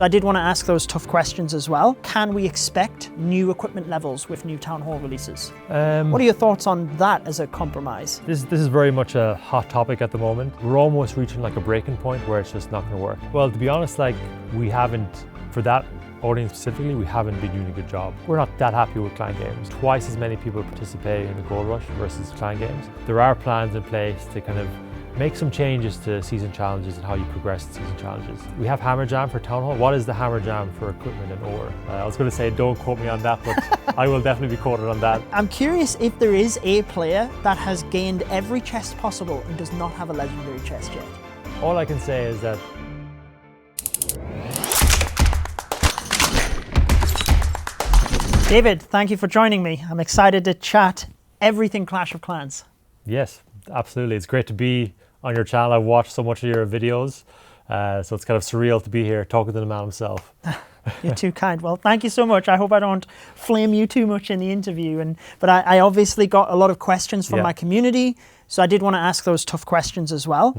I did want to ask those tough questions as well. Can we expect new equipment levels with new Town Hall releases? What are your thoughts on that as a compromise? This is very much a hot topic at the moment. We're almost reaching like a breaking point where it's just not going to work. Well, to be honest, like we haven't, for that audience specifically, we haven't been doing a good job. We're not that happy with client games. Twice as many people participate in the Gold Rush versus client games. There are plans in place to kind of make some changes to season challenges and how you progress in season challenges. We have Hammer Jam for Town Hall. What is the Hammer Jam for equipment and ore? I was going to say don't quote me on that, but I will definitely be quoted on that. I'm curious if there is a player that has gained every chest possible and does not have a legendary chest yet. All I can say is that David, thank you for joining me. I'm excited to chat everything Clash of Clans. Yes, absolutely. It's great to be on your channel. I've watched so much of your videos, so it's kind of surreal to be here talking to the man himself. You're too kind. Well, thank you so much. I hope I don't flame you too much in the interview. But I obviously got a lot of questions from my community, so I did want to ask those tough questions as well.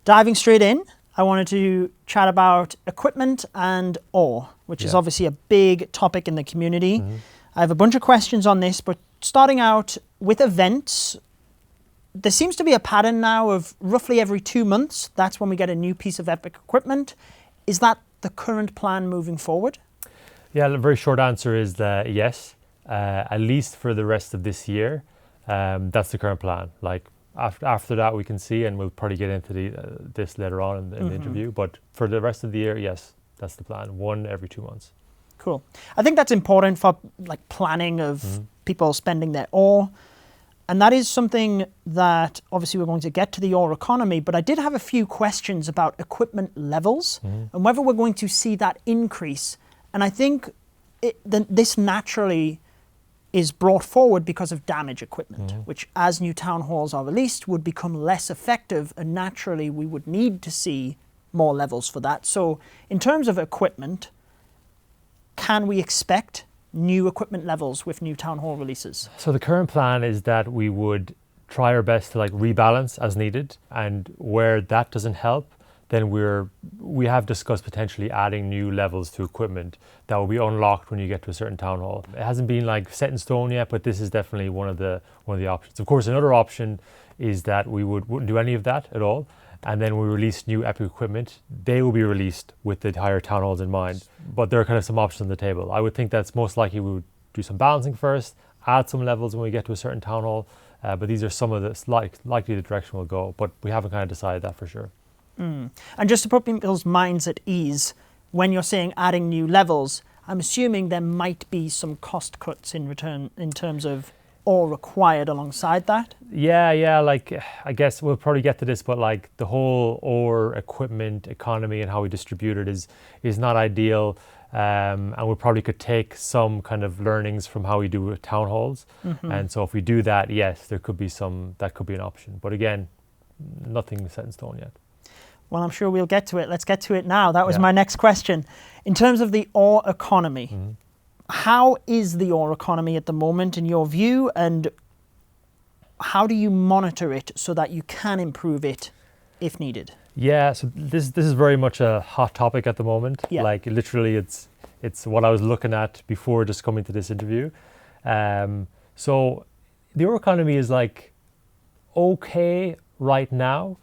Diving straight in, I wanted to chat about equipment and ore, which is obviously a big topic in the community. I have a bunch of questions on this, but starting out with events, there seems to be a pattern now of roughly every 2 months, that's when we get a new piece of epic equipment. Is that the current plan moving forward? Yeah, the very short answer is that yes, at least for the rest of this year. That's the current plan. Like after that we can see, and we'll probably get into this later on in the interview, but for the rest of the year, yes, that's the plan, one every 2 months. Cool. I think that's important for like planning of people spending their ore. And that is something that obviously we're going to get to the ore economy, but I did have a few questions about equipment levels and whether we're going to see that increase. And I think this naturally is brought forward because of damage equipment, which as new town halls are released would become less effective, and naturally we would need to see more levels for that. So in terms of equipment, can we expect new equipment levels with new town hall releases? So the current plan is that we would try our best to like rebalance as needed, and where that doesn't help, then we have discussed potentially adding new levels to equipment that will be unlocked when you get to a certain town hall. It hasn't been like set in stone yet, but this is definitely one of the options. Of course, another option is that we wouldn't do any of that at all, and then we release new epic equipment. They will be released with the higher town halls in mind, but there are kind of some options on the table. I would think that's most likely we would do some balancing first, add some levels when we get to a certain town hall, but these are some of the likely the direction we'll go, but we haven't kind of decided that for sure. And just to put people's minds at ease, when you're saying adding new levels, I'm assuming there might be some cost cuts in return in terms of ore required alongside that? Yeah, like I guess we'll probably get to this, but like the whole ore equipment economy and how we distribute it is not ideal, and we probably could take some kind of learnings from how we do with town halls, and so if we do that, yes, that could be an option, but again, nothing set in stone yet. Well, I'm sure we'll get to it. Let's get to it now. That was my next question. In terms of the ore economy, how is the ore economy at the moment in your view, and how do you monitor it so that you can improve it if needed? Yeah, so this is very much a hot topic at the moment. Like literally it's what I was looking at before just coming to this interview. So the ore economy is like okay right now,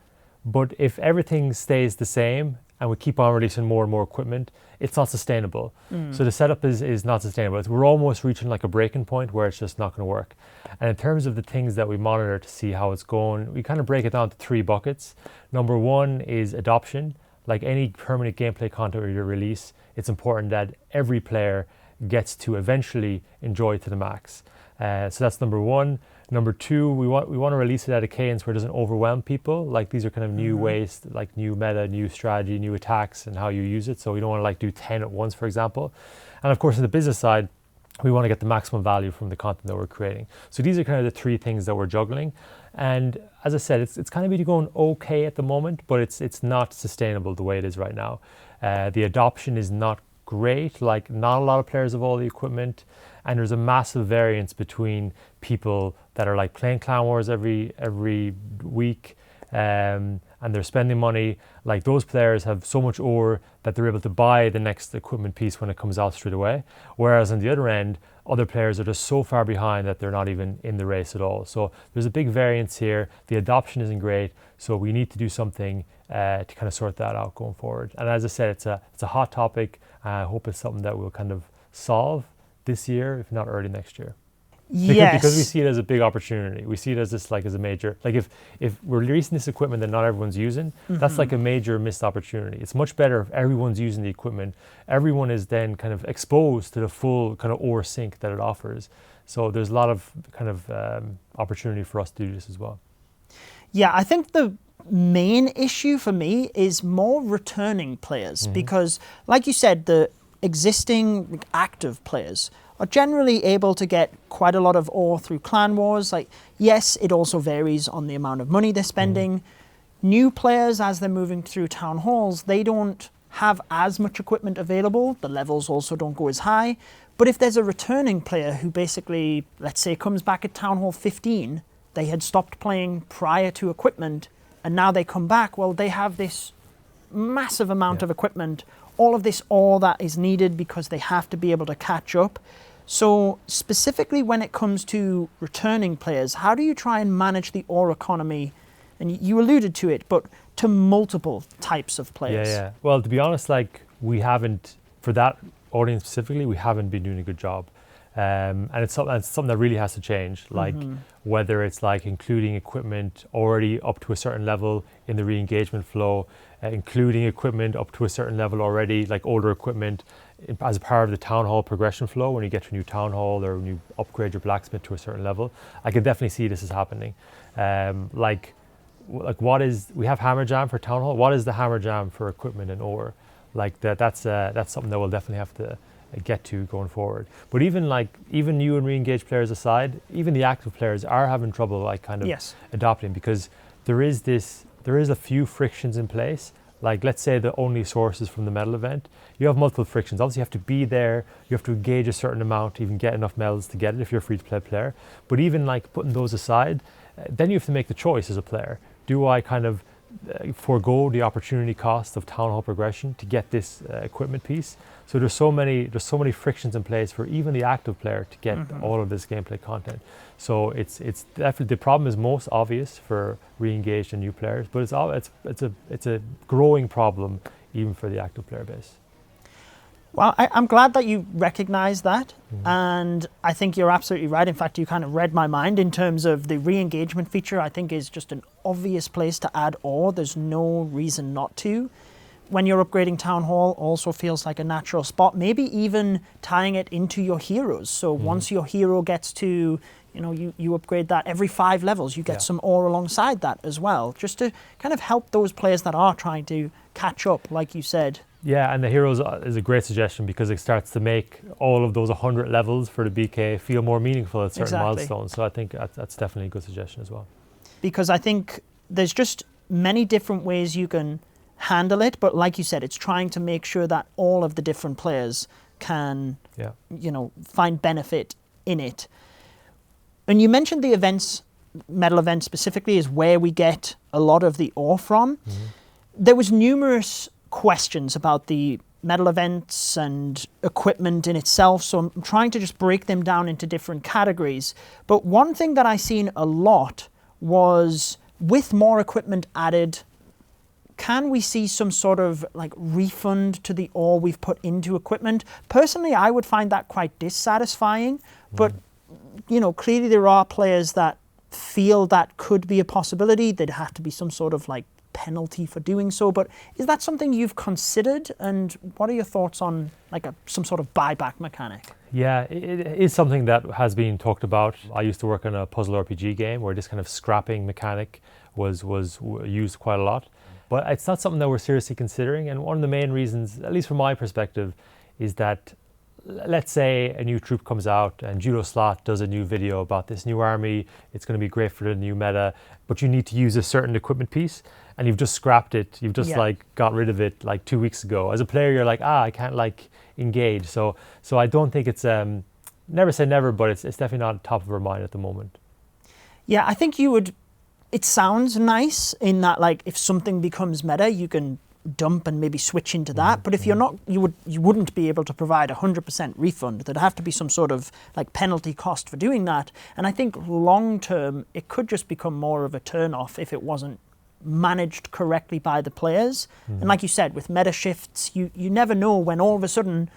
but if everything stays the same and we keep on releasing more and more equipment, it's not sustainable. So the setup is not sustainable. We're almost reaching like a breaking point where it's just not going to work. And in terms of the things that we monitor to see how it's going, we kind of break it down to 3 buckets. Number 1 is adoption. Like any permanent gameplay content or your release, it's important that every player gets to eventually enjoy it to the max. So that's number 1. Number 2, we want to release it at a cadence where it doesn't overwhelm people. Like these are kind of new ways, like new meta, new strategy, new attacks, and how you use it. So we don't want to like do 10 at once, for example. And of course, on the business side, we want to get the maximum value from the content that we're creating. So these are kind of the 3 things that we're juggling. And as I said, it's kind of been going okay at the moment, but it's not sustainable the way it is right now. The adoption is not great. Like not a lot of players have all the equipment, and there's a massive variance between people that are like playing Clan Wars every week, and and they're spending money, like those players have so much ore that they're able to buy the next equipment piece when it comes out straight away. Whereas on the other end, other players are just so far behind that they're not even in the race at all. So there's a big variance here. The adoption isn't great, so we need to do something to kind of sort that out going forward. And as I said, it's a hot topic. I hope it's something that we'll kind of solve this year, if not early next year. Yes. Because we see it as a big opportunity. We see it as this, like, as a major, like if we're releasing this equipment that not everyone's using, that's like a major missed opportunity. It's much better if everyone's using the equipment. Everyone is then kind of exposed to the full kind of ore sink that it offers. So there's a lot of kind of opportunity for us to do this as well. Yeah, I think the main issue for me is more returning players because, like you said, the existing active players are generally able to get quite a lot of ore through clan wars. Like, yes, it also varies on the amount of money they're spending. New players, as they're moving through town halls, they don't have as much equipment available. The levels also don't go as high. But if there's a returning player who basically, let's say, comes back at town hall 15, they had stopped playing prior to equipment, and now they come back, well, they have this massive amount of equipment, all of this ore that is needed because they have to be able to catch up. So specifically when it comes to returning players, how do you try and manage the ore economy? And you alluded to it, but to multiple types of players. Yeah. Well, to be honest, like, we haven't, for that audience specifically, we haven't been doing a good job. And it's something that really has to change, like whether it's like including equipment already up to a certain level in the re-engagement flow, including equipment up to a certain level already, like older equipment, as a part of the town hall progression flow. When you get to a new town hall or when you upgrade your blacksmith to a certain level, I can definitely see this is happening. Like what is, we have hammer jam for town hall. What is the hammer jam for equipment and ore? Like that's something that we'll definitely have to get to going forward. But even new and re-engaged players aside, even the active players are having trouble like kind of adopting, because there is a few frictions in place. Like, let's say the only source is from the medal event. You have multiple frictions. Obviously you have to be there, you have to engage a certain amount to even get enough medals to get it if you're a free to play player. But even like putting those aside, then you have to make the choice as a player. Do I kind of forego the opportunity cost of town hall progression to get this equipment piece? So there's so many frictions in place for even the active player to get all of this gameplay content. So it's definitely, the problem is most obvious for re-engaged and new players, but it's a growing problem even for the active player base. Well, I'm glad that you recognize that, and I think you're absolutely right. In fact, you kind of read my mind in terms of the re-engagement feature. I think is just an obvious place to add ore. There's no reason not to. When you're upgrading Town Hall, also feels like a natural spot. Maybe even tying it into your heroes. So once your hero gets to, you upgrade that every 5 levels, you get some ore alongside that as well, just to kind of help those players that are trying to catch up, like you said. Yeah, and the heroes is a great suggestion because it starts to make all of those 100 levels for the BK feel more meaningful at certain milestones. So I think that's definitely a good suggestion as well. Because I think there's just many different ways you can handle it, but like you said, it's trying to make sure that all of the different players can, find benefit in it. And you mentioned the events, medal event specifically, is where we get a lot of the ore from. There was numerous questions about the medal events and equipment in itself, so I'm trying to just break them down into different categories. But one thing that I seen a lot was, with more equipment added, can we see some sort of like refund to the ore we've put into equipment? Personally, I would find that quite dissatisfying, but clearly there are players that feel that could be a possibility. There'd have to be some sort of like penalty for doing so, but is that something you've considered, and what are your thoughts on like some sort of buyback mechanic? Yeah, it is something that has been talked about. I used to work on a puzzle RPG game where this kind of scrapping mechanic was used quite a lot, but it's not something that we're seriously considering. And one of the main reasons, at least from my perspective, is that let's say a new troop comes out and Judo Sloth does a new video about this new army, it's going to be great for the new meta, but you need to use a certain equipment piece and you've just scrapped it, you've just like got rid of it like 2 weeks ago. As a player, you're like, I can't like engage. So I don't think it's, never say never, but it's definitely not top of our mind at the moment. Yeah, I think you would it sounds nice in that, like, if something becomes meta, you can dump and maybe switch into that. But if you're not, you wouldn't be able to provide 100% refund. There'd have to be some sort of like penalty cost for doing that. And I think long term, it could just become more of a turn off if it wasn't managed correctly by the players. And like you said, with meta shifts, you never know when all of a sudden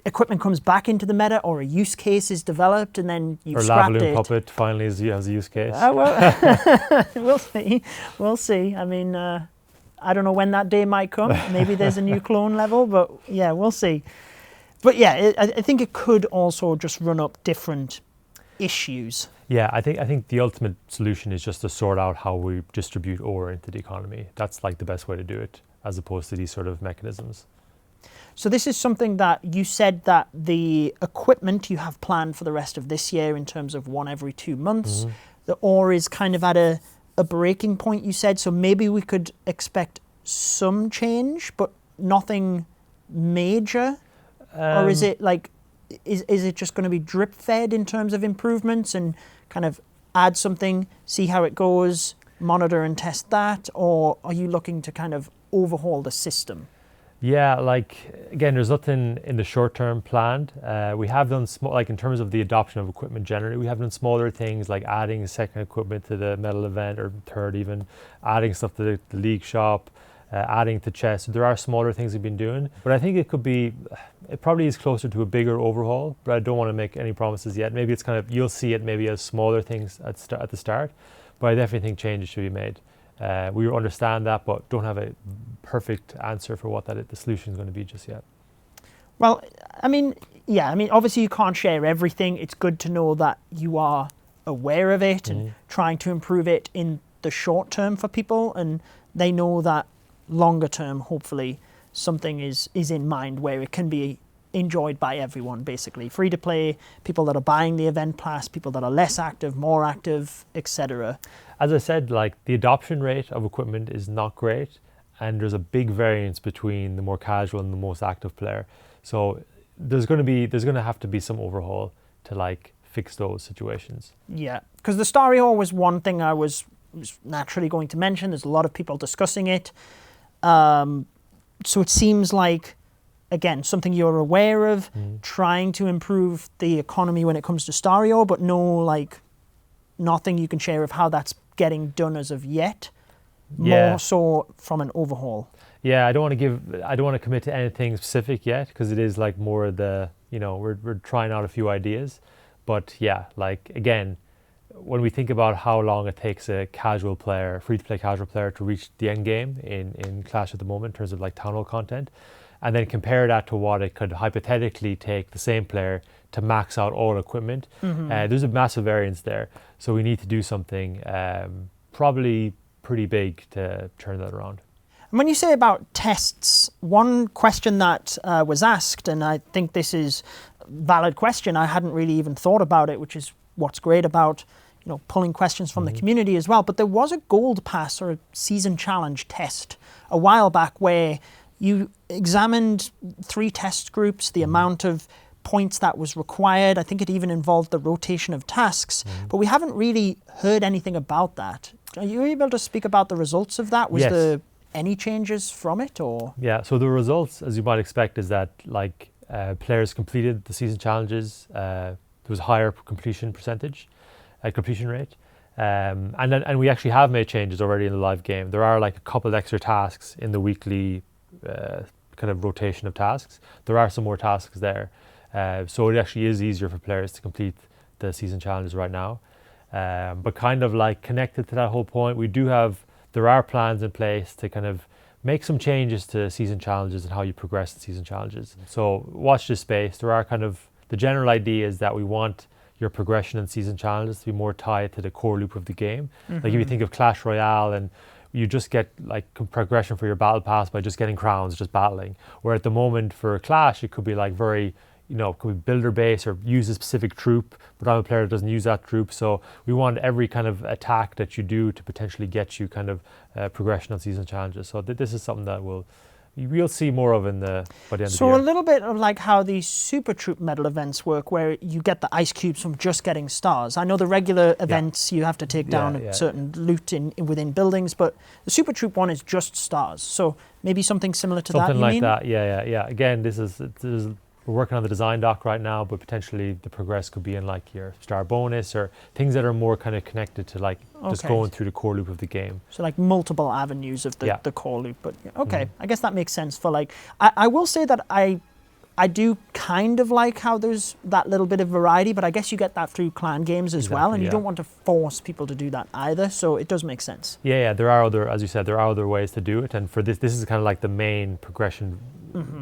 equipment comes back into the meta or a use case is developed and then you've scrapped it. Or Puppet finally has a use case. Well, we'll see. I mean, I don't know when that day might come. Maybe there's a new clone level, but yeah, we'll see. But yeah, I think it could also just run up different issues. Yeah, I think the ultimate solution is just to sort out how we distribute ore into the economy. That's like the best way to do it, as opposed to these sort of mechanisms. So this is something that you said that the equipment you have planned for the rest of this year in terms of one every 2 months, the ore is kind of at a breaking point, you said. So maybe we could expect some change, but nothing major? Or is it like, is it just going to be drip fed in terms of improvements and kind of add something, see how it goes, monitor and test that? Or are you looking to kind of overhaul the system? Yeah, like, again, there's nothing in the short term planned. We have done like in terms of the adoption of equipment generally, we have done smaller things like adding a second equipment to the medal event, or third even, adding stuff to the league shop, adding to chess. So there are smaller things we've been doing, but I think it probably is closer to a bigger overhaul, but I don't want to make any promises yet. Maybe it's kind of, you'll see it maybe as smaller things at the start, but I definitely think changes should be made. We understand that, but don't have a perfect answer for what the solution is going to be just yet. Well, I mean, obviously you can't share everything. It's good to know that you are aware of it and trying to improve it in the short term for people, and they know that longer term, hopefully, something is in mind where it can be enjoyed by everyone, basically. Free to play, people that are buying the event pass, people that are less active, more active, etc. As I said, like, the adoption rate of equipment is not great, and there's a big variance between the more casual and the most active player. So there's going to have to be some overhaul to like fix those situations. Yeah, because the Stario was one thing I was naturally going to mention. There's a lot of people discussing it. So it seems like, again, something you're aware of, trying to improve the economy when it comes to Stario, but nothing you can share of how that's getting done as of yet. More so from an overhaul. Yeah, I don't want to commit to anything specific yet, because it is like more we're trying out a few ideas. But yeah, like, again, when we think about how long it takes a casual player, free to play casual player, to reach the end game in Clash at the moment in terms of like town hall content, and then compare that to what it could hypothetically take the same player to max out all equipment, there's a massive variance there. So we need to do something probably pretty big to turn that around. And when you say about tests, one question that was asked, and I think this is a valid question, I hadn't really even thought about it, which is what's great about pulling questions from the community as well. But there was a gold pass or a season challenge test a while back where you examined 3 test groups, the amount of points that was required. I think it even involved the rotation of tasks, but we haven't really heard anything about that. Are you able to speak about the results of that? Was there any changes from it, or? Yeah, so the results, as you might expect, is that like players completed the season challenges. There was a higher completion rate. And we actually have made changes already in the live game. There are like a couple extra tasks in the weekly kind of rotation of tasks. There are some more tasks there. So it actually is easier for players to complete the season challenges right now. But kind of like connected to that whole point, there are plans in place to kind of make some changes to season challenges and how you progress in season challenges. So watch this space. The general idea is that we want your progression in season challenges to be more tied to the core loop of the game. Like if you think of Clash Royale, and you just get like progression for your battle pass by just getting crowns, just battling. Where at the moment for Clash, it could be like very, could be builder base or use a specific troop, but I'm a player that doesn't use that troop. So we want every kind of attack that you do to potentially get you kind of progression on season challenges. So this is something that will, we'll see more of by the end of the year. So a little bit of like how the Super Troop medal events work, where you get the ice cubes from just getting stars. I know the regular events you have to take down certain loot within buildings, but the Super Troop one is just stars. So maybe something similar to that. Something like that. Yeah. Again, we're working on the design doc right now, but potentially the progress could be in like your star bonus or things that are more kind of connected to like just going through the core loop of the game. So like multiple avenues of the core loop. But I guess that makes sense for like, I will say that I do kind of like how there's that little bit of variety, but I guess you get that through clan games as well, and you don't want to force people to do that either, so it does make sense. Yeah, there are other, as you said, there are other ways to do it, and for this is kind of like the main progression,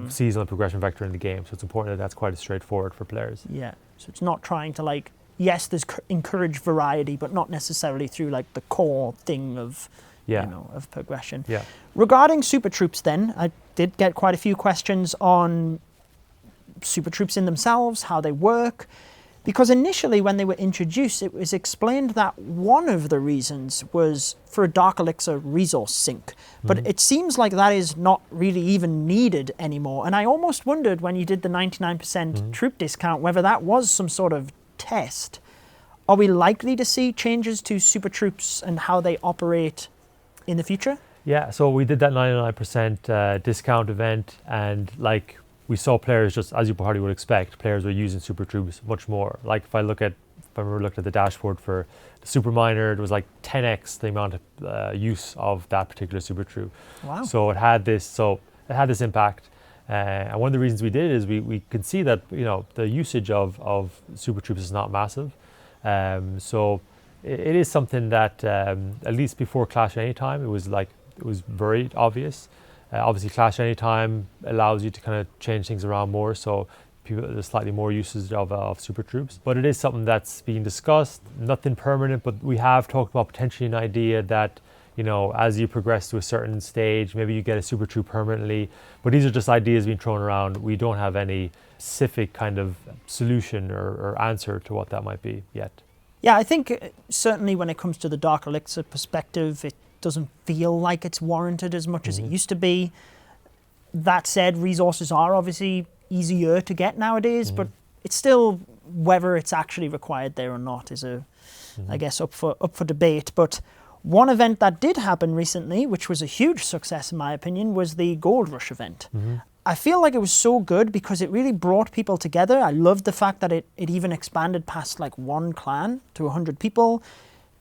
seasonal progression vector in the game, so it's important that that's quite straightforward for players. Yeah, so it's not trying to like, yes, there's encourage variety, but not necessarily through like the core thing of, of progression. Yeah. Regarding Super Troops then, I did get quite a few questions on Super Troops in themselves, how they work, because initially when they were introduced, it was explained that one of the reasons was for a Dark Elixir resource sink, but it seems like that is not really even needed anymore, and I almost wondered when you did the 99% troop discount whether that was some sort of test. Are we likely to see changes to Super Troops and how they operate in the future? Yeah, so we did that 99% discount event, and like we saw players, just as you probably would expect, players were using Super Troops much more. Like if I looked at the dashboard for the Super Miner, it was like 10x the amount of use of that particular Super Troop. Wow. So it had this impact. And one of the reasons we did is we could see that the usage of Super Troops is not massive. So it is something that at least before Clash Anytime, it was very obvious. Obviously, Clash Anytime allows you to kind of change things around more, so there's slightly more usage of Super Troops. But it is something that's being discussed, nothing permanent, but we have talked about potentially an idea that, as you progress to a certain stage, maybe you get a Super Troop permanently. But these are just ideas being thrown around. We don't have any specific kind of solution or answer to what that might be yet. Yeah, I think certainly when it comes to the Dark Elixir perspective, it doesn't feel like it's warranted as much as it used to be. That said, resources are obviously easier to get nowadays, but it's still, whether it's actually required there or not is I guess up for debate. But one event that did happen recently, which was a huge success in my opinion, was the Gold Rush event. I feel like it was so good because it really brought people together. I loved the fact that it even expanded past like one clan to 100 people.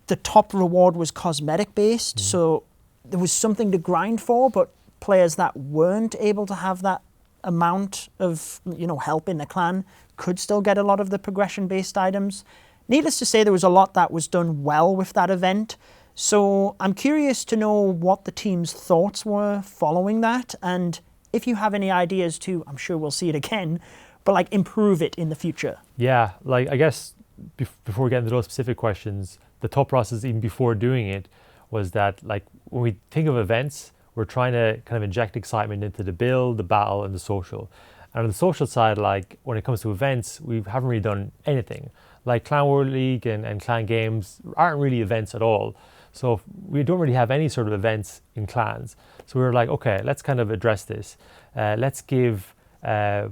The top reward was cosmetic based, so there was something to grind for, but players that weren't able to have that amount of help in the clan could still get a lot of the progression based items. Needless to say, there was a lot that was done well with that event, so I'm curious to know what the team's thoughts were following that, and if you have any ideas to, I'm sure we'll see it again, but like improve it in the future. Yeah, like I guess before we get into those specific questions, the thought process even before doing it was that like when we think of events, we're trying to kind of inject excitement into the build, the battle, and the social. And on the social side, like when it comes to events, we haven't really done anything. Like Clan World League and Clan Games aren't really events at all. So we don't really have any sort of events in clans. So we were like, okay, let's kind of address this. Let's give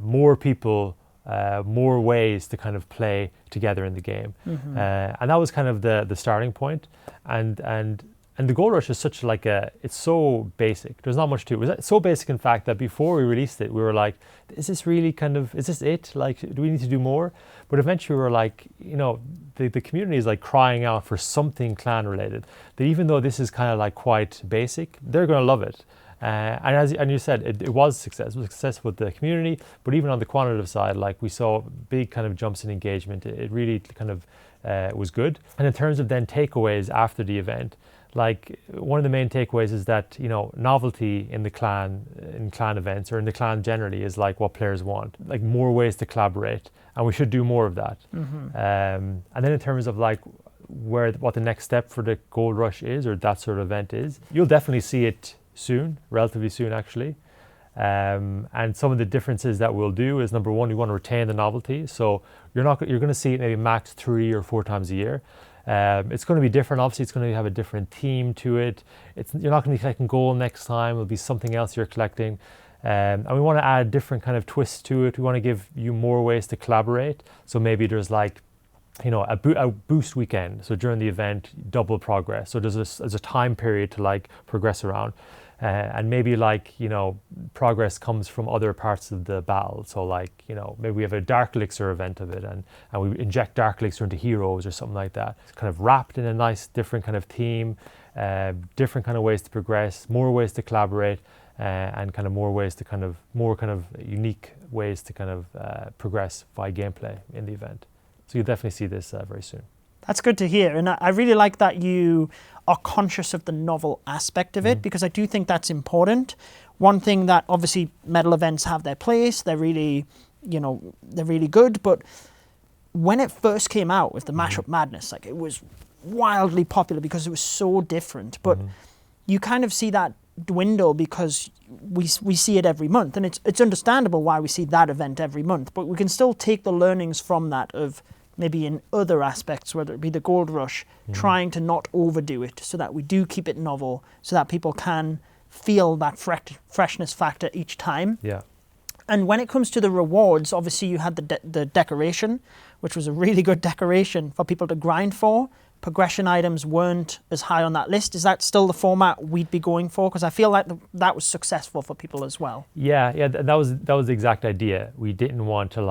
more people more ways to kind of play together in the game. And that was kind of the starting point. And the Gold Rush is such like it's so basic. There's not much to it. It was so basic, in fact, that before we released it, we were like, is this it? Like, do we need to do more? But eventually we were like, the community is like crying out for something clan related. That even though this is kind of like quite basic, they're going to love it. And you said, it was success. It was success with the community, but even on the quantitative side, like we saw big kind of jumps in engagement. It really kind of was good. And in terms of then takeaways after the event, like one of the main takeaways is that novelty in clan events or in the clan generally is like what players want, like more ways to collaborate, and we should do more of that. And then in terms of like what the next step for the Gold Rush is, or that sort of event is, you'll definitely see it soon, relatively soon actually. And some of the differences that we'll do is, number one, we want to retain the novelty. So you're going to see it maybe max 3 or 4 times a year. It's going to be different. Obviously, it's going to have a different theme to it. You're not going to be collecting gold next time. It'll be something else you're collecting. And we want to add different kind of twists to it. We want to give you more ways to collaborate. So maybe there's like, a boost weekend. So during the event, double progress. So there's a time period to like progress around. And maybe like, progress comes from other parts of the battle. So like, maybe we have a Dark Elixir event of it and we inject Dark Elixir into heroes or something like that. It's kind of wrapped in a nice different kind of theme, different kind of ways to progress, more ways to collaborate, and kind of more unique ways to kind of progress via gameplay in the event. So you'll definitely see this very soon. That's good to hear. And I really like that you are conscious of the novel aspect of it, because I do think that's important. One thing that obviously medal events have their place, they're really good. But when it first came out with the Mashup Madness, like it was wildly popular because it was so different. But you kind of see that dwindle because we see it every month. And it's understandable why we see that event every month. But we can still take the learnings from that of maybe in other aspects, whether it be the Gold Rush, trying to not overdo it so that we do keep it novel, so that people can feel that freshness factor each time. Yeah. And when it comes to the rewards, obviously you had the decoration, which was a really good decoration for people to grind for. Progression items weren't as high on that list. Is that still the format we'd be going for? Because I feel like that was successful for people as well. Yeah, that was the exact idea. We didn't want to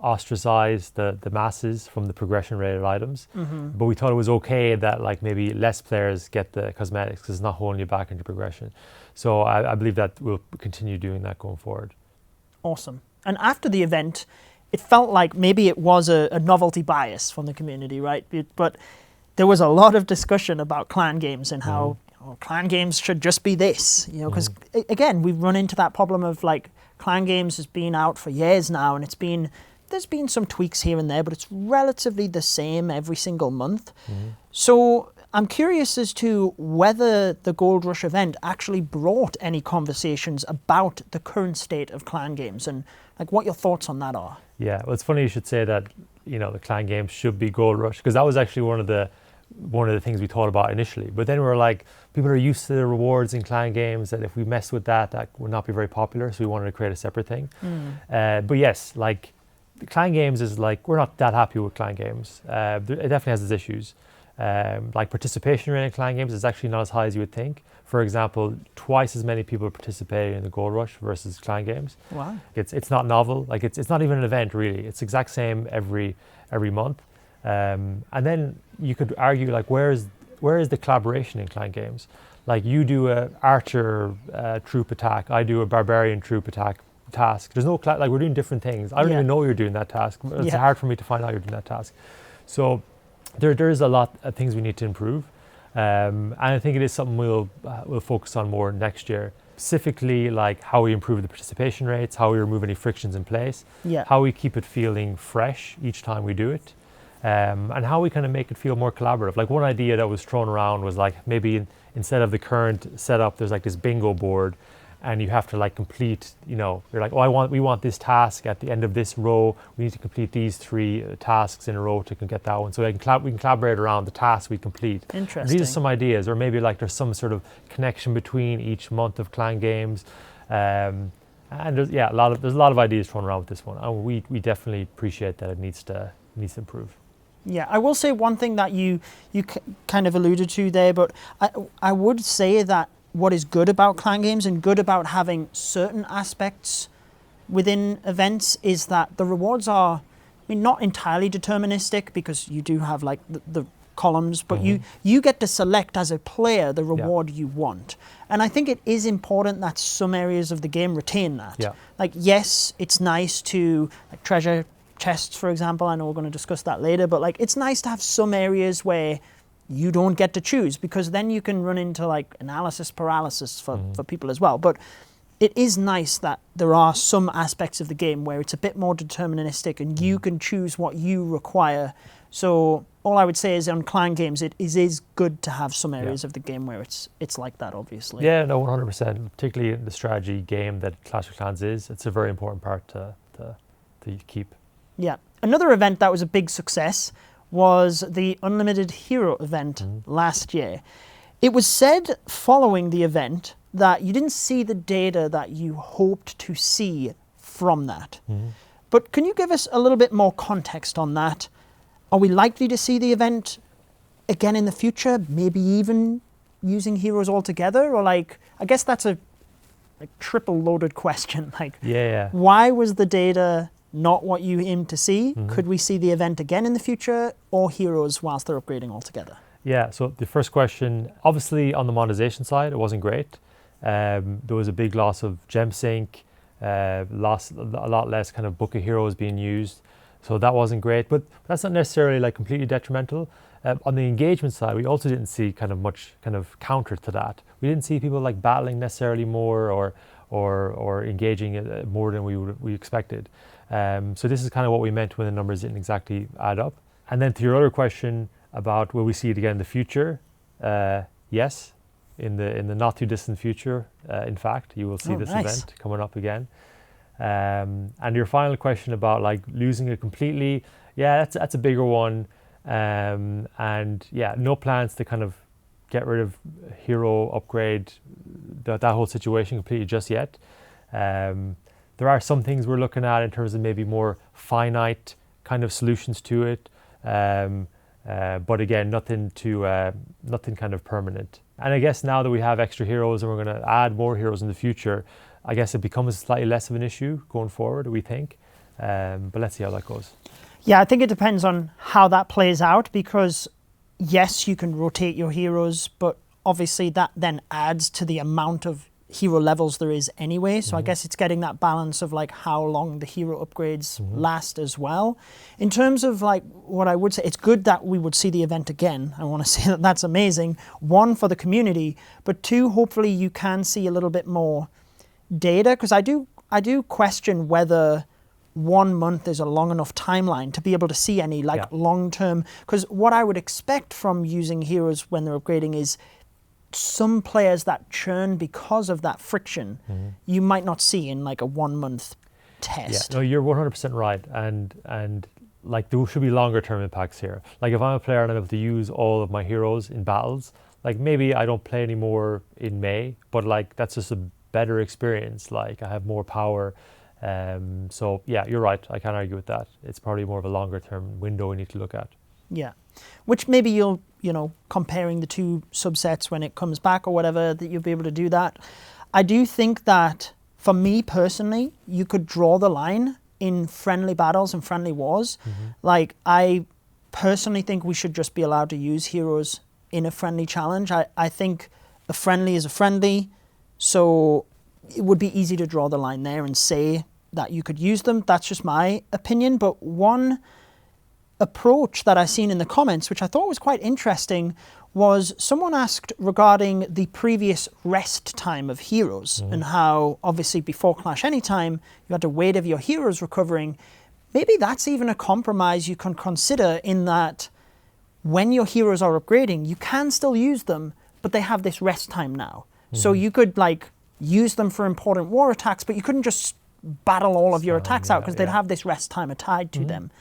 ostracize the masses from the progression rated items, but we thought it was okay that like maybe less players get the cosmetics because it's not holding you back into progression. So I believe that we'll continue doing that going forward. Awesome. And after the event, it felt like maybe it was a novelty bias from the community, right? But there was a lot of discussion about clan games and how clan games should just be this, because again, we've run into that problem of like clan games has been out for years now, and there's been some tweaks here and there, but it's relatively the same every single month. So I'm curious as to whether the Gold Rush event actually brought any conversations about the current state of clan games and like what your thoughts on that are. Yeah, well, it's funny you should say that, the clan games should be Gold Rush, because that was actually one of the things we thought about initially. But then we were like, people are used to the rewards in clan games, that if we mess with that would not be very popular. So we wanted to create a separate thing. But yes, like the clan games is like, we're not that happy with clan games. It definitely has its issues. Like participation rate in clan games is actually not as high as you would think. For example, twice as many people participating in the Gold Rush versus clan games. Wow. It's not novel. Like it's not even an event really. It's the exact same every month. And then you could argue like where is the collaboration in clan games? Like you do a archer troop attack, I do a barbarian troop attack task. There's no like we're doing different things. I don't even know you're doing that task. It's hard for me to find out you're doing that task. So there's a lot of things we need to improve. And I think it is something we'll focus on more next year. Specifically, like how we improve the participation rates, how we remove any frictions in place, how we keep it feeling fresh each time we do it, and how we kind of make it feel more collaborative. Like one idea that was thrown around was like maybe instead of the current setup, there's like this bingo board, and you have to like complete, you're like, we want this task at the end of this row. We need to complete these 3 tasks in a row to get that one. So we can collaborate around the tasks we complete. Interesting. These are some ideas, or maybe like there's some sort of connection between each month of clan games. And there's a lot of ideas thrown around with this one. And we definitely appreciate that it needs to improve. Yeah, I will say one thing that you kind of alluded to there, but I would say that what is good about clan games and good about having certain aspects within events is that the rewards are, not entirely deterministic, because you do have like the columns, but you get to select as a player the reward you want. And I think it is important that some areas of the game retain that. Yeah. Like, yes, it's nice to like treasure chests, for example. I know we're going to discuss that later, but like it's nice to have some areas where you don't get to choose, because then you can run into like analysis paralysis for people as well. But it is nice that there are some aspects of the game where it's a bit more deterministic and you can choose what you require. So all I would say is on clan games, it is good to have some areas of the game where it's like that, obviously. Yeah, no, 100%. Particularly in the strategy game that Clash of Clans is, it's a very important part to keep. Yeah. Another event that was a big success was the Unlimited Hero event last year. It was said following the event that you didn't see the data that you hoped to see from that. But can you give us a little bit more context on that? Are we likely to see the event again in the future, maybe even using heroes altogether? Or like, I guess that's a triple loaded question. Like, why was the data not what you aimed to see? Could we see the event again in the future, or heroes whilst they're upgrading altogether? Yeah, so the first question, obviously on the monetization side, it wasn't great. There was a big loss of gem sync, a lot less kind of book of heroes being used. So that wasn't great, but that's not necessarily like completely detrimental. On the engagement side, we also didn't see kind of much kind of counter to that. We didn't see people like battling necessarily more or engaging more than we expected. So this is kind of what we meant when the numbers didn't exactly add up. And then to your other question about will we see it again in the future? Yes, in the not too distant future. In fact, you will see this event coming up again. And your final question about like losing it completely, yeah, that's a bigger one. And yeah, no plans to kind of get rid of hero upgrade that whole situation completely just yet. There are some things we're looking at in terms of maybe more finite kind of solutions to it. But again, nothing kind of permanent. And I guess now that we have extra heroes and we're going to add more heroes in the future, I guess it becomes slightly less of an issue going forward, we think. But let's see how that goes. Yeah, I think it depends on how that plays out, because yes, you can rotate your heroes, but obviously that then adds to the amount of hero levels there is anyway. So I guess it's getting that balance of like how long the hero upgrades last as well. In terms of like what I would say, it's good that we would see the event again. I want to say that that's amazing. One, for the community, but two, hopefully you can see a little bit more data, because I do question whether 1 month is a long enough timeline to be able to see any like long-term, because what I would expect from using heroes when they're upgrading is some players that churn because of that friction, you might not see in like a 1 month test. Yeah, no, you're 100% right. And like there should be longer term impacts here. Like if I'm a player and I'm able to use all of my heroes in battles, like maybe I don't play anymore in May, but like that's just a better experience. Like I have more power. So yeah, you're right. I can't argue with that. It's probably more of a longer term window we need to look at. Yeah, which maybe you'll, comparing the two subsets when it comes back or whatever, that you'll be able to do that. I do think that for me personally, you could draw the line in friendly battles and friendly wars. Like I personally think we should just be allowed to use heroes in a friendly challenge. I think a friendly is a friendly, so it would be easy to draw the line there and say that you could use them. That's just my opinion. But one approach that I seen in the comments, which I thought was quite interesting, was someone asked regarding the previous rest time of heroes and how obviously before Clash Anytime you had to wait if your heroes recovering. Maybe that's even a compromise you can consider, in that when your heroes are upgrading, you can still use them, but they have this rest time now. So you could like use them for important war attacks, but you couldn't just battle all of your attacks out because they'd have this rest timer tied to them.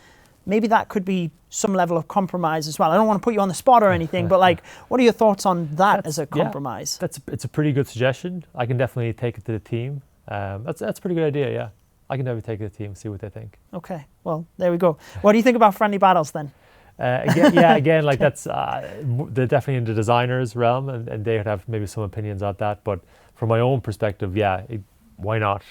Maybe that could be some level of compromise as well. I don't want to put you on the spot or anything, but like, what are your thoughts on that as a compromise? Yeah, it's a pretty good suggestion. I can definitely take it to the team. That's a pretty good idea, yeah. I can definitely take it to the team and see what they think. Okay, well, there we go. What do you think about friendly battles then? Again, like that's they're definitely in the designers' realm, and they would have maybe some opinions on that. But from my own perspective, why not?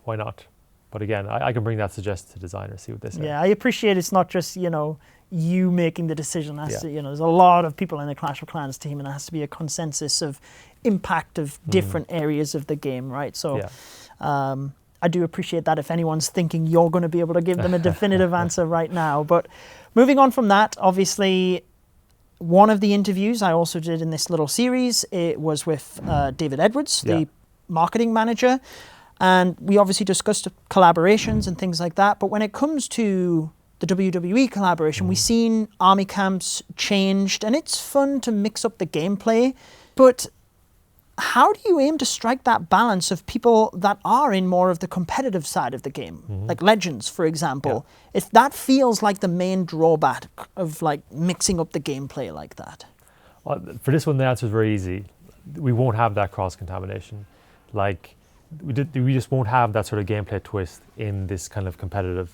Why not? But again, I can bring that suggestion to designers, see what they say. Yeah, I appreciate it's not just, you making the decision. There's a lot of people in the Clash of Clans team, and there has to be a consensus of impact of different areas of the game, right? So I do appreciate that if anyone's thinking you're going to be able to give them a definitive answer right now. But moving on from that, obviously, one of the interviews I also did in this little series, it was with David Edwards, the marketing manager. And we obviously discussed collaborations and things like that. But when it comes to the WWE collaboration, we've seen army camps changed, and it's fun to mix up the gameplay. But how do you aim to strike that balance of people that are in more of the competitive side of the game, like Legends, for example? If that feels like the main drawback of like mixing up the gameplay like that. Well, for this one, the answer is very easy. we won't have that cross-contamination. Like, we just won't have that sort of gameplay twist in this kind of competitive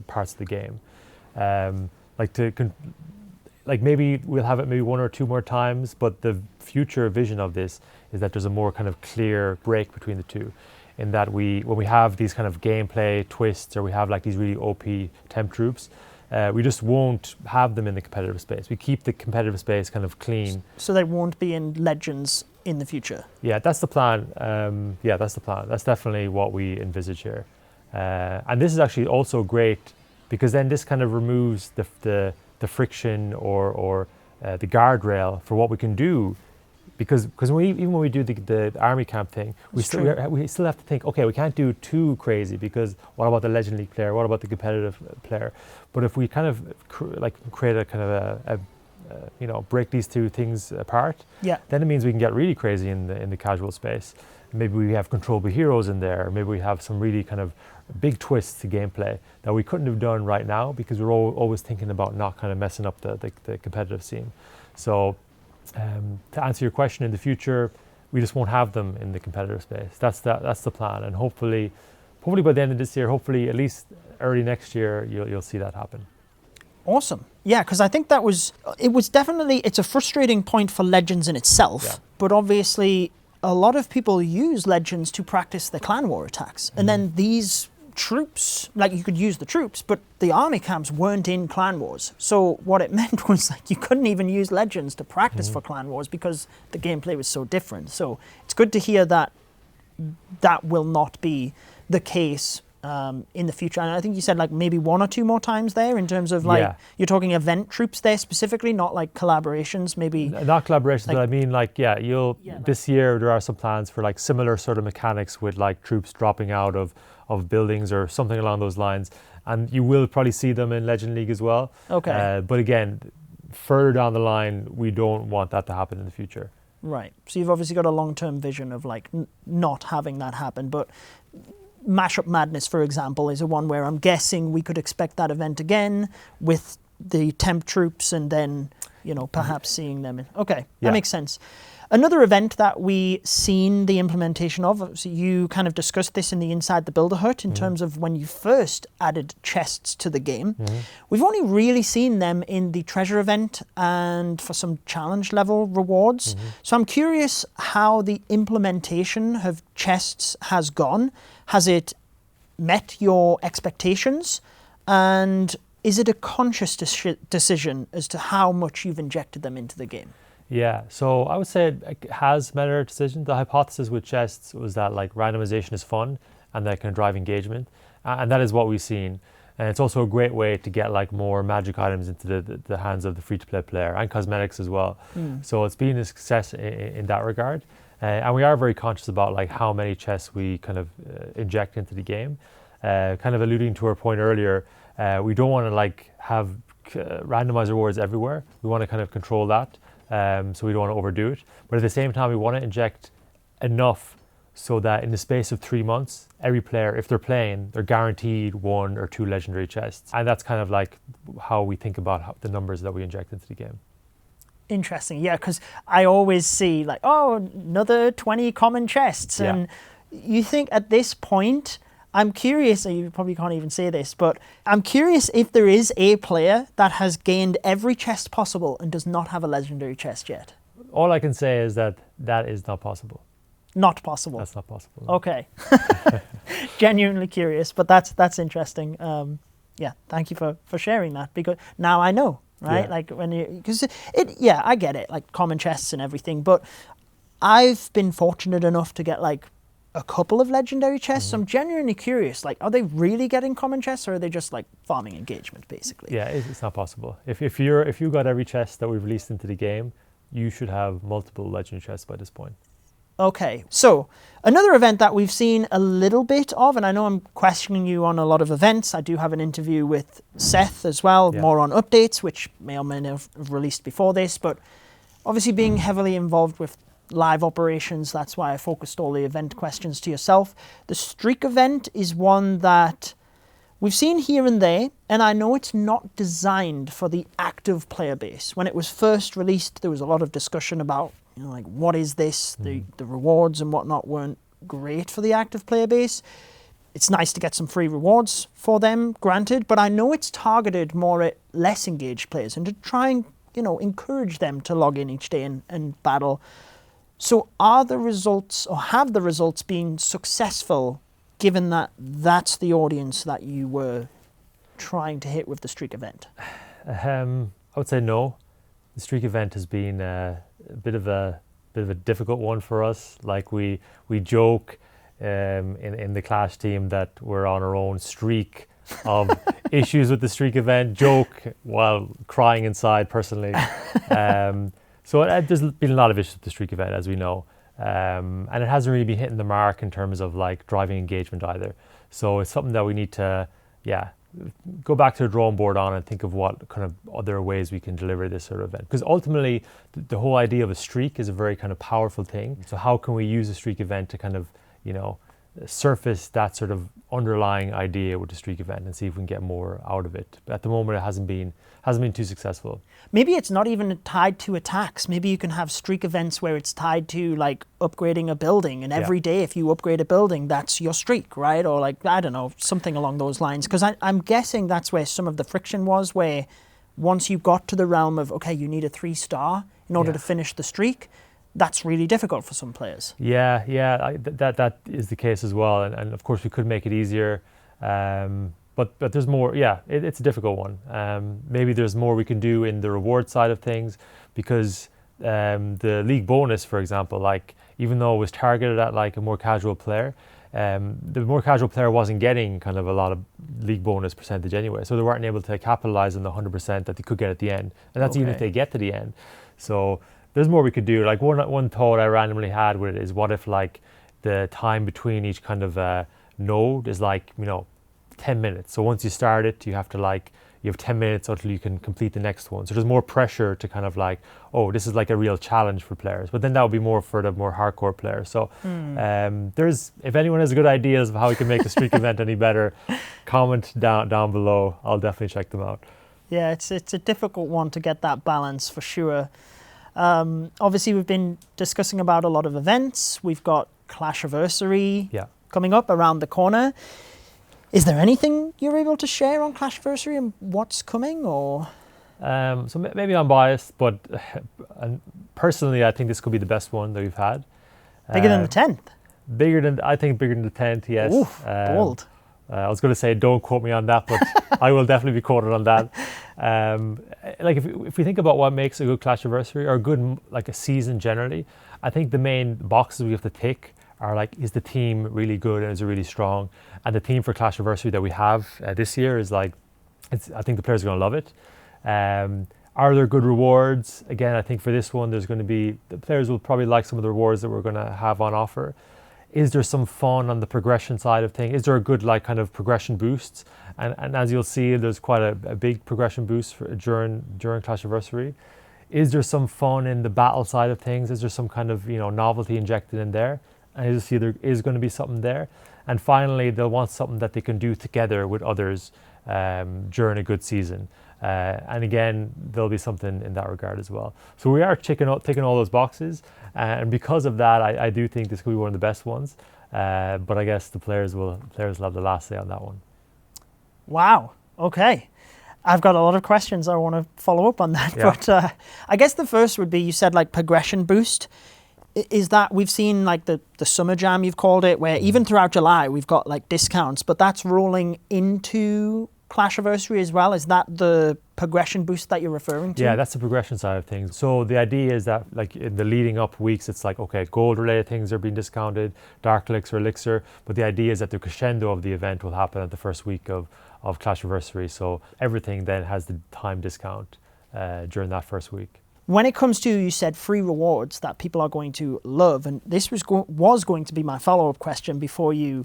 parts of the game. Like maybe we'll have it maybe one or two more times, but the future vision of this is that there's a more kind of clear break between the two, in that when we have these kind of gameplay twists, or we have like these really OP temp troops, we just won't have them in the competitive space. We keep the competitive space kind of clean. So they won't be in Legends in the future? Yeah, that's the plan. That's the plan. That's definitely what we envisage here. And this is actually also great, because then this kind of removes the friction or the guardrail for what we can do. Because even when we do the army camp thing, we still have to think, okay, we can't do too crazy, because what about the Legend League player? What about the competitive player? But if we kind of create a kind of break these two things apart, then it means we can get really crazy in the casual space. Maybe we have controllable heroes in there. Maybe we have some really kind of big twists to gameplay that we couldn't have done right now, because we're always thinking about not kind of messing up the competitive scene. So to answer your question, in the future, we just won't have them in the competitive space. That's the plan, and hopefully by the end of this year, hopefully at least early next year, you'll see that happen. Awesome. Yeah, because I think it's a frustrating point for Legends in itself, but obviously a lot of people use Legends to practice the clan war attacks, and then these troops, like, you could use the troops, but the army camps weren't in clan wars. So what it meant was, like, you couldn't even use Legends to practice for clan wars, because the gameplay was so different. So it's good to hear that will not be the case in the future. And I think you said like maybe one or two more times there, in terms of like, you're talking event troops there specifically, not like collaborations, maybe. Not collaborations, but I mean like, this year there are some plans for like similar sort of mechanics with like troops dropping out of buildings or something along those lines. And you will probably see them in Legend League as well. Okay. But again, further down the line, we don't want that to happen in the future. Right. So you've obviously got a long-term vision of like not having that happen, but Mashup Madness, for example, is a one where I'm guessing we could expect that event again with the temp troops, and then, perhaps seeing them. Okay, that makes sense. Another event that we seen the implementation of, so you kind of discussed this in the Inside the Builder Hut in terms of when you first added chests to the game. We've only really seen them in the treasure event and for some challenge level rewards. So I'm curious how the implementation of chests has gone. Has it met your expectations? And is it a conscious decision as to how much you've injected them into the game? Yeah, so I would say it has met our decision. The hypothesis with chests was that like randomization is fun and that can drive engagement, and that is what we've seen. And it's also a great way to get like more magic items into the hands of the free-to-play player, and cosmetics as well. So it's been a success in that regard, and we are very conscious about like how many chests we kind of inject into the game. Kind of alluding to our point earlier, we don't want to like have randomized rewards everywhere. We want to kind of control that. So we don't want to overdo it, but at the same time we want to inject enough so that in the space of 3 months, every player, if they're playing, they're guaranteed 1 or 2 legendary chests. And that's kind of like how we think about the numbers that we inject into the game. Interesting, yeah, because I always see like, another 20 common chests, and you think at this point, I'm curious, and you probably can't even say this, but I'm curious if there is a player that has gained every chest possible and does not have a legendary chest yet. All I can say is that is not possible. Not possible. That's not possible. Okay. Genuinely curious, but that's interesting. Thank you for sharing that, because now I know, right? Yeah. Like I get it, like common chests and everything, but I've been fortunate enough to get like a couple of legendary chests. I'm genuinely curious, like, are they really getting common chests, or are they just like farming engagement basically? Yeah, it's not possible. If you got every chest that we've released into the game, you should have multiple legendary chests by this point. Okay, so another event that we've seen a little bit of, and I know I'm questioning you on a lot of events. I do have an interview with Seth as well, more on updates, which may or may not have released before this, but obviously being heavily involved with live operations, that's why I focused all the event questions to yourself. The streak event is one that we've seen here and there, and I know it's not designed for the active player base. When it was first released, there was a lot of discussion about, you know, like, what is this? The rewards and whatnot weren't great for the active player base. It's nice to get some free rewards for them, granted, but I know it's targeted more at less engaged players and to try and, you know, encourage them to log in each day and battle. So are the results, or have the results been successful, given that that's the audience that you were trying to hit with the streak event? I would say no. The streak event has been a bit of a difficult one for us. Like we joke in the Clash team that we're on our own streak of issues with the streak event, joke while crying inside personally. So there's been a lot of issues with the streak event, as we know. And it hasn't really been hitting the mark in terms of like driving engagement either. So it's something that we need to, go back to the drawing board on and think of what kind of other ways we can deliver this sort of event. Because ultimately, the whole idea of a streak is a very kind of powerful thing. So how can we use a streak event to kind of, you know, surface that sort of underlying idea with the streak event and see if we can get more out of it. But at the moment, it hasn't been too successful. Maybe it's not even tied to attacks. Maybe you can have streak events where it's tied to like upgrading a building, and every day if you upgrade a building, that's your streak, right? Or like, I don't know, something along those lines. Because I'm guessing that's where some of the friction was, where once you got to the realm of, okay, you need a 3-star in order to finish the streak, that's really difficult for some players. That is the case as well. And of course we could make it easier. But there's more, it's a difficult one. Maybe there's more we can do in the reward side of things, because the league bonus, for example, like even though it was targeted at like a more casual player, the more casual player wasn't getting kind of a lot of league bonus percentage anyway. So they weren't able to capitalize on the 100% that they could get at the end. And that's even if they get to the end. So there's more we could do. Like one thought I randomly had with it is, what if like the time between each kind of node is like, 10 minutes. So once you start it, you have 10 minutes until you can complete the next one. So there's more pressure to kind of like, oh, this is like a real challenge for players. But then that would be more for the more hardcore players. So if anyone has good ideas of how we can make the streak event any better, comment down below. I'll definitely check them out. Yeah, it's a difficult one to get that balance for sure. Obviously, we've been discussing about a lot of events. We've got Clashiversary coming up around the corner. Is there anything you're able to share on Clashiversary and what's coming, or? So maybe I'm biased, but personally, I think this could be the best one that we've had. Bigger than the 10th? Bigger than the 10th, yes. Oof, bold. I was going to say, don't quote me on that, but I will definitely be quoted on that. Like if we think about what makes a good Clashiversary, or a good, like a season generally, I think the main boxes we have to tick are like, is the team really good and is it really strong? And the theme for Clashiversary that we have this year is like, I think the players are going to love it. Are there good rewards? Again, I think for this one, the players will probably like some of the rewards that we're going to have on offer. Is there some fun on the progression side of things? Is there a good like kind of progression boosts? And as you'll see, there's quite a big progression boost during Clashiversary. Is there some fun in the battle side of things? Is there some kind of novelty injected in there? And as you see, there is going to be something there. And finally, they'll want something that they can do together with others during a good season. And again, there'll be something in that regard as well. So we are ticking all those boxes. And because of that, I do think this could be one of the best ones. But I guess the players will have the last say on that one. Wow. Okay. I've got a lot of questions I want to follow up on that. Yeah. But I guess the first would be, you said like progression boost. Is that, we've seen like the summer jam, you've called it, where even throughout July we've got like discounts, but that's rolling into Clashiversary as well. Is that the progression boost that you're referring to? Yeah, that's the progression side of things. So the idea is that like in the leading up weeks, it's like, okay, gold related things are being discounted, dark elixir, but the idea is that the crescendo of the event will happen at the first week of Clashiversary. So everything then has the time discount during that first week. When it comes to, you said, free rewards that people are going to love, and this was going to be my follow-up question before you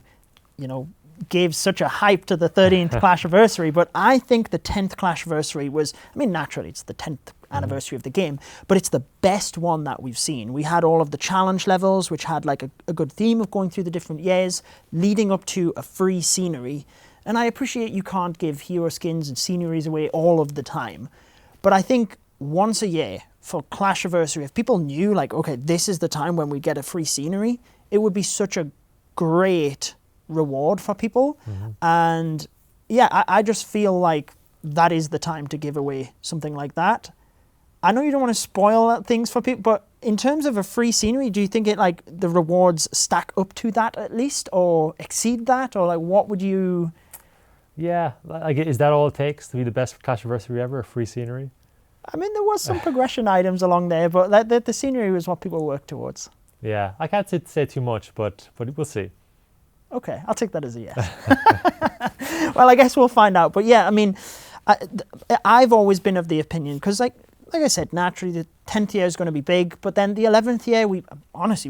gave such a hype to the 13th Clashiversary, but I think the 10th Clashiversary was, naturally it's the 10th anniversary of the game, but it's the best one that we've seen. We had all of the challenge levels, which had like a good theme of going through the different years, leading up to a free scenery. And I appreciate you can't give hero skins and sceneries away all of the time, but I think once a year, for Clashiversary, if people knew like, okay, this is the time when we get a free scenery, it would be such a great reward for people. And yeah, I just feel like that is the time to give away something like that. I know you don't want to spoil things for people, but in terms of a free scenery, do you think it like the rewards stack up to that at least, or exceed that, or like what would you? Yeah, like is that all it takes to be the best Clashiversary ever? A free scenery? I mean, there was some progression items along there, but like the scenery was what people worked towards. Yeah, I can't say too much, but we'll see. Okay, I'll take that as a yes. Well, I guess we'll find out. But yeah, I mean, I've always been of the opinion, because like I said, naturally the 10th year is going to be big, but then the 11th year, we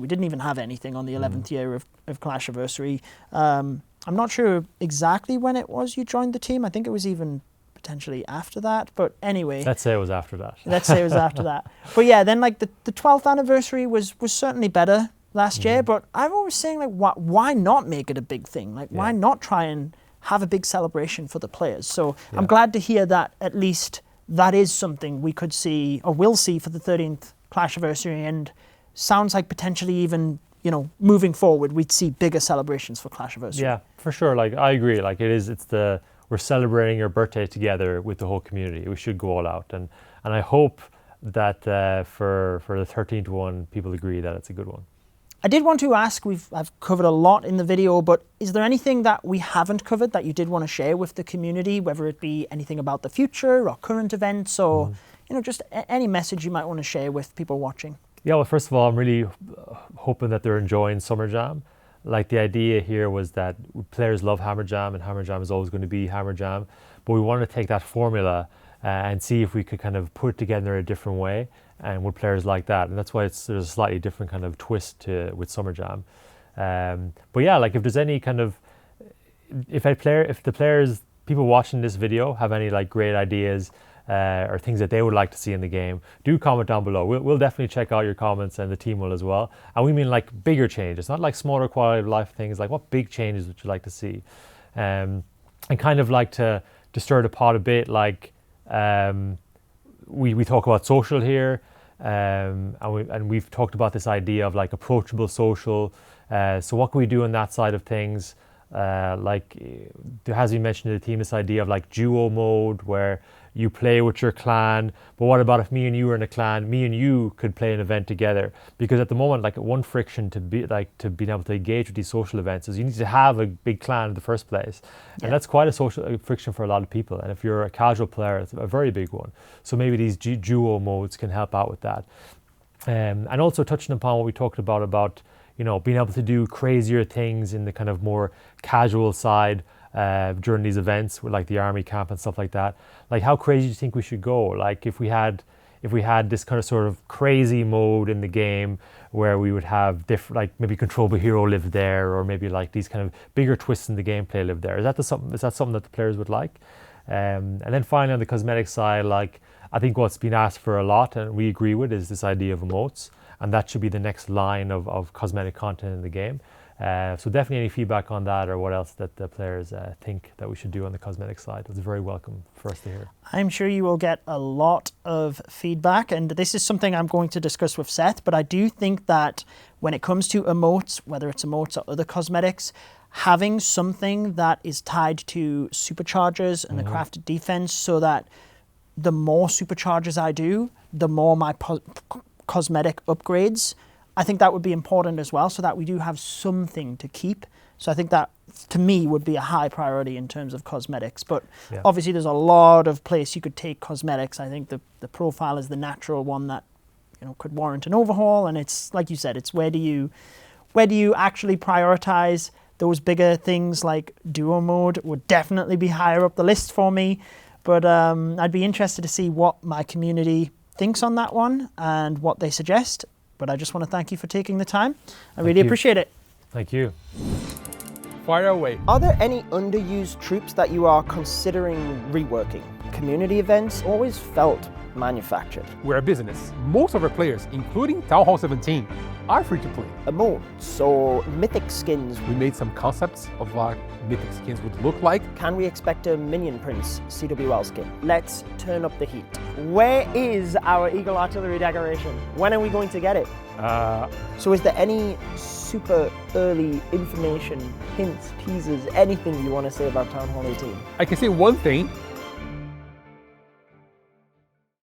didn't even have anything on the 11th year of Clashiversary. I'm not sure exactly when it was you joined the team. I think it was even potentially after that, but anyway. Let's say it was after that. Let's say it was after that. But yeah, then like the 12th anniversary was certainly better last year, but I'm always saying like, why not make it a big thing? Like, why not try and have a big celebration for the players? So I'm glad to hear that at least that is something we could see or will see for the 13th Clashiversary, and sounds like potentially even, you know, moving forward, we'd see bigger celebrations for Clashiversary. Yeah, for sure. Like I agree. Like we're celebrating your birthday together with the whole community. We should go all out, and I hope that for the 13th one, people agree that it's a good one. I did want to ask, I've covered a lot in the video, but is there anything that we haven't covered that you did want to share with the community, whether it be anything about the future or current events, or you know, just any message you might want to share with people watching? Yeah, well, first of all, I'm really hoping that they're enjoying Summer Jam. Like the idea here was that players love Hammer Jam, and Hammer Jam is always going to be Hammer Jam, but we wanted to take that formula and see if we could kind of put it together in a different way, and would players like that? And that's why there's a slightly different kind of twist with Summer Jam. But yeah, like if there's any kind of, if the players, people watching this video have any like great ideas or things that they would like to see in the game, do comment down below. We'll definitely check out your comments, and the team will as well. And we mean like bigger changes, not like smaller quality of life things, like what big changes would you like to see? And kind of like to stir the pot a bit, like we talk about social here, and we've talked about this idea of like approachable social. So what can we do on that side of things? Like there has been mentioned to the team this idea of like duo mode, where you play with your clan, but what about if me and you are in a clan, me and you could play an event together? Because at the moment, like one friction to being able to engage with these social events is you need to have a big clan in the first place. And that's quite a social friction for a lot of people. And if you're a casual player, it's a very big one. So maybe these duo modes can help out with that. And also touching upon what we talked about, you know, being able to do crazier things in the kind of more casual side during these events with like the army camp and stuff like that. Like how crazy do you think we should go? Like if we had this kind of sort of crazy mode in the game where we would have different, like maybe Controllable Hero live there, or maybe like these kind of bigger twists in the gameplay live there. Is that something that the players would like? And then finally on the cosmetic side, like I think what's been asked for a lot and we agree with is this idea of emotes, and that should be the next line of cosmetic content in the game. So definitely any feedback on that, or what else that the players think that we should do on the cosmetic side, it's very welcome for us to hear. I'm sure you will get a lot of feedback, and this is something I'm going to discuss with Seth, but I do think that when it comes to emotes, whether it's emotes or other cosmetics, having something that is tied to superchargers and the crafted defense, so that the more superchargers I do, the more my cosmetic upgrades, I think that would be important as well, so that we do have something to keep. So I think that, to me, would be a high priority in terms of cosmetics. But obviously there's a lot of place you could take cosmetics. I think the profile is the natural one that, you know, could warrant an overhaul. And it's, like you said, it's where do you actually prioritize those bigger things? Like duo mode would definitely be higher up the list for me. But I'd be interested to see what my community thinks on that one and what they suggest. But I just want to thank you for taking the time. I really appreciate it. Thank you. Fire away. Are there any underused troops that you are considering reworking? Community events always felt manufactured. We're a business. Most of our players, including Town Hall 17, are free to play. Emotes or mythic skins. We made some concepts of what mythic skins would look like. Can we expect a Minion Prince CWL skin? Let's turn up the heat. Where is our Eagle Artillery decoration? When are we going to get it? So is there any super early information, hints, teasers, anything you want to say about Town Hall 18? I can say one thing.